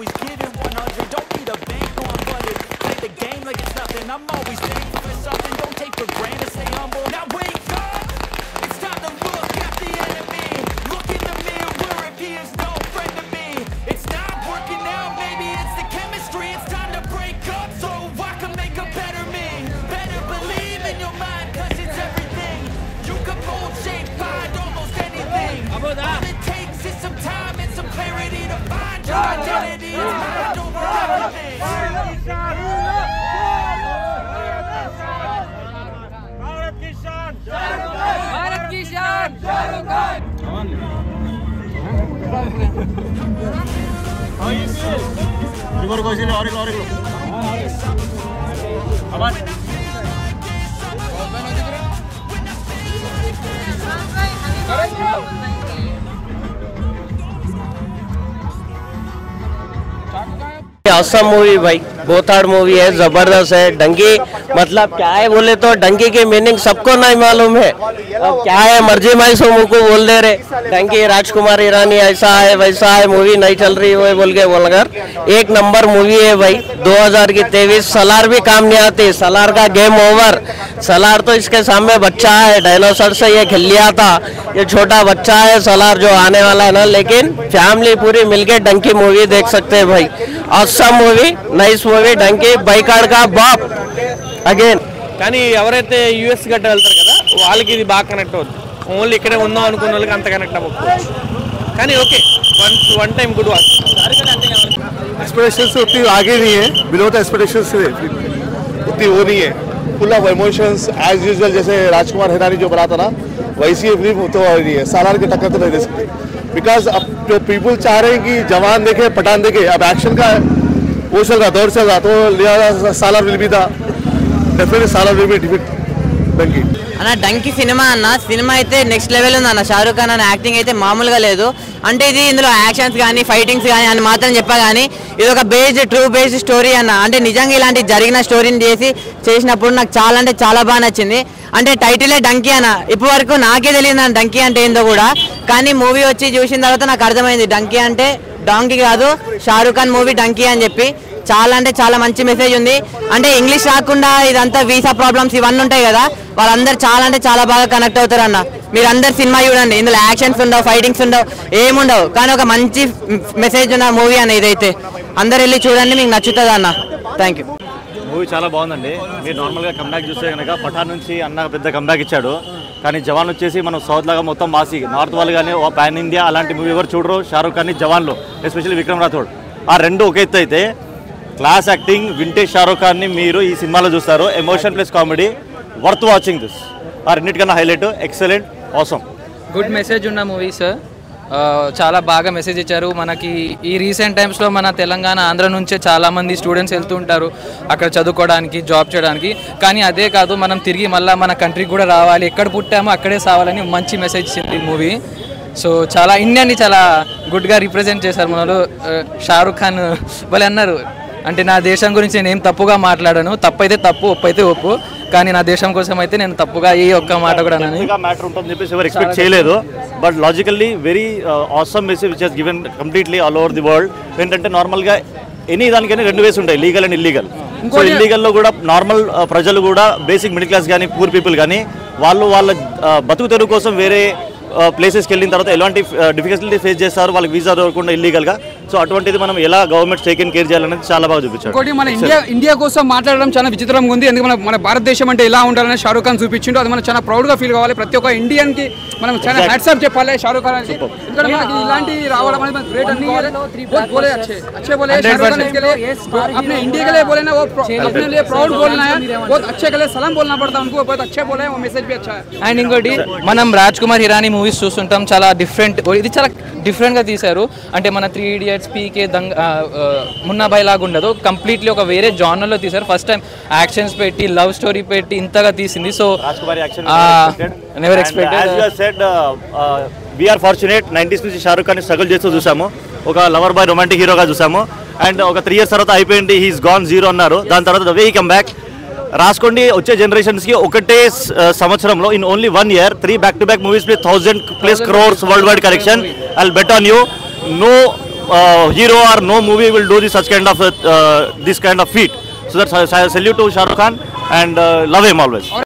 always giving 100. Don't need a bank, no I'm funded. Play the game like it's nothing. I'm always thankful for something. Don't take for granted, stay humble. Now wake up, it's time to look at the enemy. Look in the mirror if he is no friend to me. It's not working out, maybe it's the chemistry. It's time to break up so I can make a better me. Better believe in your mind, cause it's everything. You can mold, shape, find almost anything. All it takes is some time and some clarity to find your identity. It's mind over everything. Bharat की शान Shahrukh Khan awesome movie भाई, बहुत hard movie है, जबरदस्त है। डंकी मतलब क्या है बोले तो डंकी की मीनिंग सबको नहीं मालूम है। अब क्या है मर्जी माई सो मुँह को बोल दे रहे डंकी राजकुमार ईरानी ऐसा है वैसा है, मूवी नहीं चल रही वो बोल के बोलकर एक नंबर मूवी है भाई। 2023 सलार भी काम नहीं आती, सलार का गेम ओवर। सलार तो इसके सामने बच्चा है, डायनासोर से ये खेल लिया था, ये छोटा बच्चा है सलार जो आने वाला है ना। लेकिन फैमिली पूरी मिलके डंकी मूवी देख सकते हैं भाई। Awesome movie, nice movie, donkey boycott కా బాప్ అగైన్. కానీ ఎవరైతే యూఎస్ గట్ట వెళ్తారు కదా వాళ్ళకి ఇది బాగా కనెక్ట్ అవుతుంది. ఓన్లీ ఇక్కడే ఉందాం అనుకున్న వాళ్ళకి అంత కనెక్ట్ అవ్వకపోవచ్చు. కానీ okay, one time good watch. Expectation से उतनी आगे नहीं है, बिलो द एक्सपेक्टेशन से उतनी वो नहीं है। Full of emotions as usual, जैसे राजकुमार हिरानी जो बना था ना वैसी ये फिल्म तो नहीं है। सालार के टक्कर तो नहीं दे सकते, बिकॉज अब जो पीपल चाह रहे हैं कि जवान देखे पठान देखे, अब एक्शन का वो चल रहा दौर चल रहा, तो लिहाजा Salaar will be the definitely Salaar will be defeat Dunki అన్న. డంకీ సినిమా అన్న, సినిమా అయితే నెక్స్ట్ లెవెల్ ఉంది అన్న. షారూక్ ఖాన్ అన్న యాక్టింగ్ అయితే మామూలుగా లేదు. అంటే ఇది ఇందులో యాక్షన్స్ కానీ ఫైటింగ్స్ కానీ అని మాత్రం చెప్పా కానీ ఇది ఒక ట్రూ బేస్డ్ స్టోరీ అన్న. అంటే నిజంగా ఇలాంటి జరిగిన స్టోరీని చేసినప్పుడు నాకు చాలా అంటే చాలా బాగా నచ్చింది. అంటే టైటిలే డంకీ అన్న. ఇప్పటి వరకు నాకే తెలియదు అన్న డంకీ అంటే ఏందో కూడా, కానీ మూవీ వచ్చి చూసిన తర్వాత నాకు అర్థమైంది డంకీ అంటే డాంకీ కాదు, షారూక్ ఖాన్ మూవీ డంకీ అని చెప్పి. చాలా అంటే చాలా మంచి మెసేజ్ ఉంది. అంటే ఇంగ్లీష్ రాకుండా ఇదంతా వీసా ప్రాబ్లమ్స్ ఇవన్నీ ఉంటాయి కదా, వాళ్ళందరూ చాలా అంటే చాలా బాగా కనెక్ట్ అవుతారు అన్న. మీరు అందరు సినిమా చూడండి, ఇందులో యాక్షన్స్ ఉండవు, ఫైటింగ్స్ ఉండవు, ఏముండవు, కానీ ఒక మంచి మెసేజ్ ఉన్న మూవీ అన్న ఇదైతే. అందరు వెళ్ళి చూడండి, మీకు నచ్చుతుంది అన్న. Thank you. మూవీ చాలా బాగుందండి. మీరు నార్మల్గా కమ్బ్యాక్ చూస్తే కనుక పఠాన్ నుంచి అన్న పెద్ద కమ్బ్యాక్ ఇచ్చాడు, కానీ జవాన్ వచ్చేసి మనం సౌత్ లాగా మొత్తం మాసి నార్త్ వాళ్ళు కానీ పాన్ ఇండియా అలాంటి మూవీ ఎవరు చూడరు. షారూక్ ఖాన్ జవాన్లో ఎస్పెషల్లీ విక్రమ్ రాథోడ్, ఆ రెండు ఒక ఎత్తు అయితే క్లాస్ యాక్టింగ్ వింటేజ్ షారూక్ ఖాన్ని మీరు ఈ సినిమాలో చూస్తారు. Emotion plus comedy, worth watching this. ఆ రెండింటికన్నా highlight, excellent, awesome. Good message ఉన్న మూవీ సార్. చాలా బాగా మెసేజ్ ఇచ్చారు మనకి. ఈ రీసెంట్ టైమ్స్లో మన తెలంగాణ ఆంధ్ర నుంచే చాలామంది స్టూడెంట్స్ వెళ్తూ ఉంటారు అక్కడ చదువుకోవడానికి, జాబ్ చేయడానికి. కానీ అదే కాదు, మనం తిరిగి మళ్ళీ మన కంట్రీకి కూడా రావాలి, ఎక్కడ పుట్టామో అక్కడే సావాలని మంచి మెసేజ్ ఇచ్చింది ఈ మూవీ. సో చాలా ఇండియాని చాలా గుడ్గా రిప్రజెంట్ చేశారు మనలో. షారూక్ ఖాన్ వాళ్ళు అన్నారు, అంటే నా దేశం గురించి నేను ఏం తప్పుగా మాట్లాడాను, తప్పైతే తప్పు, ఒప్పు అయితే ఒప్పు, కానీ నా దేశం కోసం అయితే నేను తప్పుగా ఈ ఒక్క మాట కూడా మ్యాటర్ ఉంటుందని చెప్పేసి ఎవరు ఎక్స్పెక్ట్ చేయలేదు. But logically very awesome message which has given completely all over the world. ఏంటంటే నార్మల్గా ఎనీ దానికైనా రెండు వేస్ ఉంటాయి, లీగల్ అండ్ ఇల్లీగల్. సో ఇల్లీగల్లో కూడా నార్మల్ ప్రజలు కూడా బేసిక్ మిడిల్ క్లాస్ కానీ పూర్ పీపుల్ కానీ వాళ్ళు వాళ్ళ బతుకు తెరువు కోసం వేరే ప్లేసెస్కి వెళ్ళిన తర్వాత ఎలాంటి డిఫికల్టీ ఫేస్ చేస్తారు, వాళ్ళకి వీసా దొరకకుండా ఇల్లీగల్గా. సో అటువంటిది మనం ఎలా గవర్నమెంట్ టేక్ కేర్ చేయాలనేది చాలా బాగా చూపించారు. ఇంకోటి మన ఇండియా కోసం మాట్లాడడం చాలా విచిత్రంగా ఉంది. ఎందుకంటే మన భారతదేశం అంటే ఎలా ఉండాలని షారూక్ ఖాన్ చూపించిండు, అది మనం చాలా ప్రౌడ్గా ఫీల్ కావాలి. ప్రతి ఒక్క ఇండియన్కి మనం చాలా హ్యాట్సాప్ చెప్పాలి షారూక్ ఖాన్. ఎందుకంటే మనకి ఇలాంటి రావడం అనేది గ్రేట్ అనుకోవాలి. बोले अच्छे बोले शाहरुख खान के लिए, अपने इंडिया के लिए बोले ना, वो अपने लिए प्राउड बोलना है, बहुत अच्छे के लिए सलाम बोलना पड़ता है उनको, बहुत अच्छे बोले, वो मैसेज भी अच्छा है. అండ్ ఇంకోటి మనం రాజ్కుమార్ హిరానీ మూవీస్ చూస్తుంటాం, చాలా డిఫరెంట్, ఇది చాలా డిఫరెంట్గా తీశారు. అంటే మన 3 Idiots, పీకే, మున్నాబాయ్ లాగా ఉండదు, కంప్లీట్లీ ఒక వేరే జానర్లో తీశారు. ఫస్ట్ టైం యాక్షన్స్ పెట్టి, లవ్ స్టోరీ పెట్టి ఇంతగా తీసింది. So never expected. We are fortunate 90s నుంచి షారూక్ ఖాన్ స్ట్రగుల్ చేస్తూ చూసాము, ఒక లవర్ బాయ్ రొమాంటిక్ హీరోగా చూసాము. అండ్ ఒక 3 years తర్వాత అయిపోయింది, హీస్ గాన్ జీరో అన్నారు. దాని తర్వాత the way he come back రాసుకోండి. వచ్చే జనరేషన్స్కి ఒకటే సంవత్సరంలో in only 1 year 3 back-to-back movies with 1,000+ crores world wide collection. I will bet on you. No hero or no movie will do this kind of feat. So that's I salute to Shah Rukh Khan and love him always.